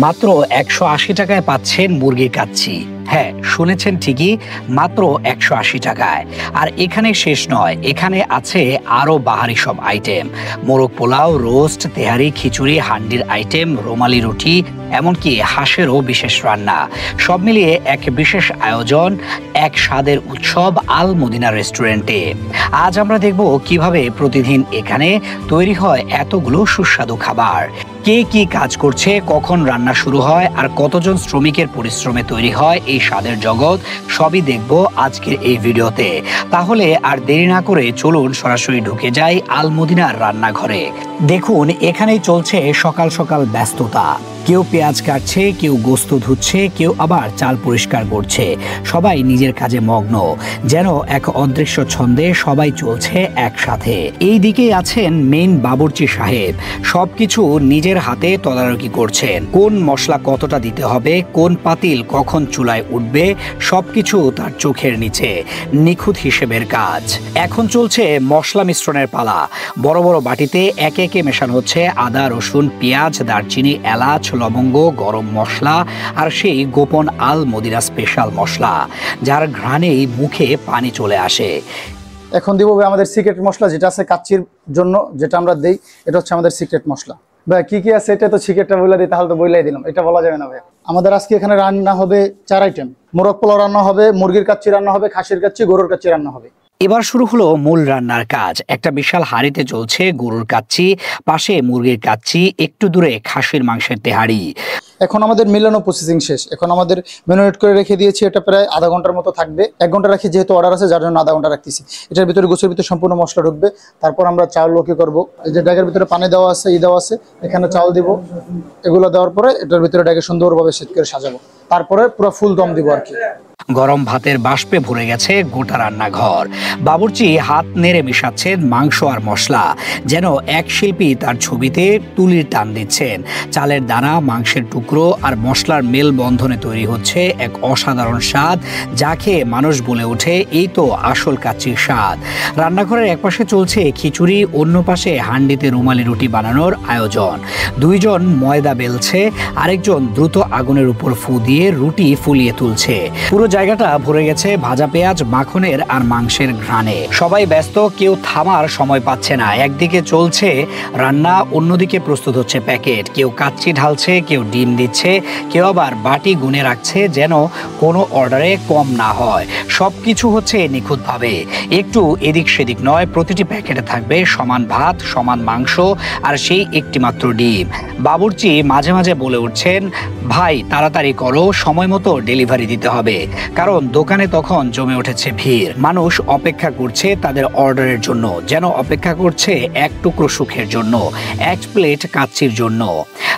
মাত্র ১৮০ টাকায় পাচ্ছেন মুরগির কাচ্চি। হ্যাঁ, শুনেছেন ঠিকই, মাত্র ১৮০ টাকায়। আর এখানে শেষ নয়, এখানে আছে আরও বাহারি সব আইটেম। মোরগ পোলাও, রোস্ট, তেহারি, খিচুড়ি, হান্ডির আইটেম, রুমালি রুটি, এমনকি হাঁসেরও বিশেষ রান্না। সব মিলিয়ে এক বিশেষ আয়োজন, এক স্বাদের উৎসব আল মদিনা রেস্টুরেন্টে। আজ আমরা দেখব কিভাবে প্রতিদিন এখানে তৈরি হয় এতগুলো সুস্বাদু খাবার। কে কি কাজ করছে, কখন রান্না শুরু হয়, আর কতজন শ্রমিকের পরিশ্রমে তৈরি হয় এই স্বাদের জগৎ, সবই দেখব আজকের এই ভিডিওতে। তাহলে আর দেরি না করে চলুন সরাসরি ঢুকে যাই আল মদিনার রান্নাঘরে। দেখুন, এখানেই চলছে সকাল সকাল ব্যস্ততা। কেউ পেঁয়াজ কাটছে, কেউ গোস্ত ধুচ্ছে, কেউ আবার চাল পরিষ্কার করছে। সবাই নিজের কাজে মগ্ন, যেন এক অদৃশ্য ছন্দে সবাই চলছে একসাথে। এই দিকেই আছেন মেইন বাবুর্চি সাহেব, সবকিছু নিজের হাতে তদারকি করছেন। কোন মশলা কতটা দিতে হবে, কোন পাতিল কখন চুলায় উঠবে, সবকিছু তার চোখের নিচে। নিখুঁত হিসেবের কাজ। এখন চলছে মশলা মিশ্রণের পালা। বড় বড় বাটিতে একে একে মেশানো হচ্ছে আদা, রসুন, পেঁয়াজ, দারচিনি, এলাচ, লবঙ্গ, গরম মশলা আর সেই গোপন আল মদিনা স্পেশাল মশলা, যার ঘ্রাণেই মুখে পানি চলে আসে। এখন দিব আমাদের সিক্রেট মশলা, যেটা আছে কাচ্চির জন্য, যেটা আমরা দেই। এটা হচ্ছে আমাদের সিক্রেট মশলা। ভাই কি কি আছে এটা তো সিক্রেটটা বলে দিই, তাহলে তো বইলাই দিলাম, এটা বলা যাবে না ভাই। আমাদের আজকে এখানে রান্না হবে 4 আইটেম। মোরগ পোলাও রান্না হবে, মুরগির কাচ্চি রান্না হবে, খাসির কাচ্চি, গরুর কাচ্চি রান্না হবে। এবার শুরু হলো মূল রান্নার কাজ। একটা বিশাল হাঁড়িতে চলছে গরুর কাচ্চি, পাশে মুরগির কাচ্চি, একটু দূরে খাসির মাংসের তেহারি। এখন আমাদের মিলানো প্রসেসিং শেষ। এখন আমাদের ম্যারিনেট করে রেখে দিয়েছি, এটা প্রায় আধা ঘন্টার মতো থাকবে। 1 ঘন্টা রাখি, যেহেতু অর্ডার আছে, যার জন্য আধা ঘন্টা রাখতেছি। এটার ভিতরে গোছের ভিতরে সম্পূর্ণ মশলা ঢুকবে। তারপর আমরা চাউল কি করবো, এই যে ড্যাগের ভিতরে পানি দেওয়া আছে, দেওয়া আছে, এখানে চাউল দিব। এগুলো দেওয়ার পরে এটার ভিতরে ড্যাগে সুন্দরভাবে সেট করে সাজাবো। তারপরে পুরো ফুল দম দিব আর কি। গরম ভাতের বাষ্পে ভরে গেছে গোটা রান্নাঘর। বাবুর্চি হাত নেড়ে মিশাচ্ছেন মাংস আর মশলা, যেন এক শিল্পী তার ছবিতে তুলির টান দিচ্ছেন। চালের দানা, মাংসের টুকরো আর মশলার মেল বন্ধনে তৈরি হচ্ছে এক অসাধারণ স্বাদ, যা খেয়ে মানুষ বলে ওঠে, এই তো আসল কাচ্চির স্বাদ। রান্নাঘরের একপাশে চলছে খিচুড়ি, অন্য পাশে হান্ডিতে রুমালি রুটি বানানোর আয়োজন। 2 জন ময়দা বেলছে, আরেকজন দ্রুত আগুনের উপর ফু দিয়ে রুটি ফুলিয়ে তুলছে। পুরো জায়গাটা ভরে গেছে ভাজা পেঁয়াজ, মাখনের আর মাংসের ঘ্রাণে। সবাই ব্যস্ত, কেউ থামার সময় পাচ্ছে না। একদিকে চলছে রান্না, অন্যদিকে প্রস্তুত হচ্ছে প্যাকেট। কেউ কাচ্চি ঢালছে, কেউ ডিম দিচ্ছে, কেউ আবার বাটি গুনে রাখছে, যেন কোনো অর্ডারে কম না হয়। সবকিছু হচ্ছে নিখুঁতভাবে, একটু এদিক সেদিক নয়। প্রতিটি প্যাকেটে থাকবে সমান ভাত, সমান মাংস আর সেই একটি মাত্র ডিম। বাবুর্চি মাঝে মাঝে বলে উঠছেন, ভাই তাড়াতাড়ি করো, সময় মতো ডেলিভারি দিতে হবে। কারণ দোকানে তখন জমে উঠেছে ভিড়। মানুষ অপেক্ষা করছে তাদের অর্ডারের জন্য, যেন অপেক্ষা করছে এক টুকরো সুখের জন্য, 1 প্লেট কাচ্চির জন্য।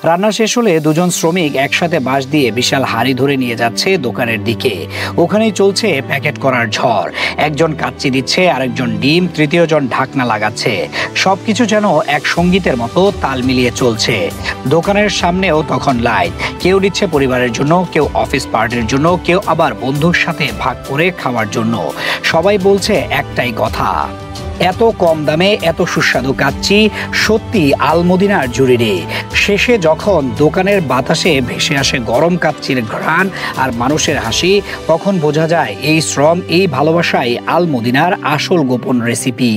রান্না শেষ হলে 2 জন শ্রমিক একসাথে বাঁশ দিয়ে বিশাল হাঁড়ি ধরে নিয়ে যাচ্ছে দোকানের দিকে। ওখানেই চলছে প্যাকেট করার ঝড়। একজন কাচ্চি দিচ্ছে, আরেকজন ডিম, তৃতীয় জন ঢাকনা লাগাচ্ছে। সবকিছু যেন এক সঙ্গীতের মতো তাল মিলিয়ে চলছে। দোকানের সামনেও তখন লাইন। কেউ দিচ্ছে পরিবারের জন্য, কেউ অফিস পার্টির জন্য, কেউ আবার বন্ধুর সাথে ভাগ করে খাওয়ার জন্য। সবাই বলছে একটাই কথা, এত কম দামে এত সুস্বাদু কাচ্চি সত্যি আল মদিনার জরুরি। শেষে যখন দোকানের বাতাসে ভেসে আসে গরম কাচ্চির ঘ্রাণ আর মানুষের হাসি, তখন বোঝা যায় এই শ্রম, এই ভালোবাসাই আল মদিনার আসল গোপন রেসিপি।